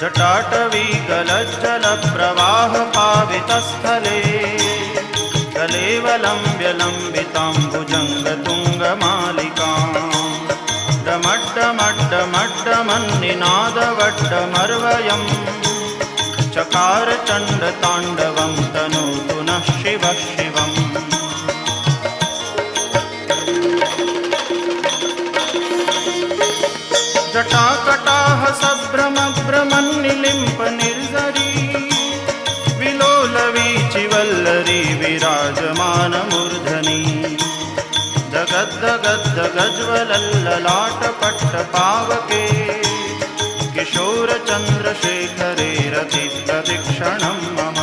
जटाटवी गलज्जलप्रवाहपावितस्थले कलेवलम्ब्यलम्बिताम्बुजङ्गतुङ्गमालिकाम् डमड्डमड्डमड्डमन्निनादवड्डमर्वयम् चकार चण्डताण्डवं तनोतु नः शिवः शिवम्। जटाकटाह सभ्रमभ्रमन्निलिम्पनिर्झरी विलोलवीचिवल्लरी विराजमानमूर्धनि जगद्दगद्दगज्वलल्ललाटपट्टपावके किशोरचन्द्रशेखरे रतिप्रतिक्षणं मम।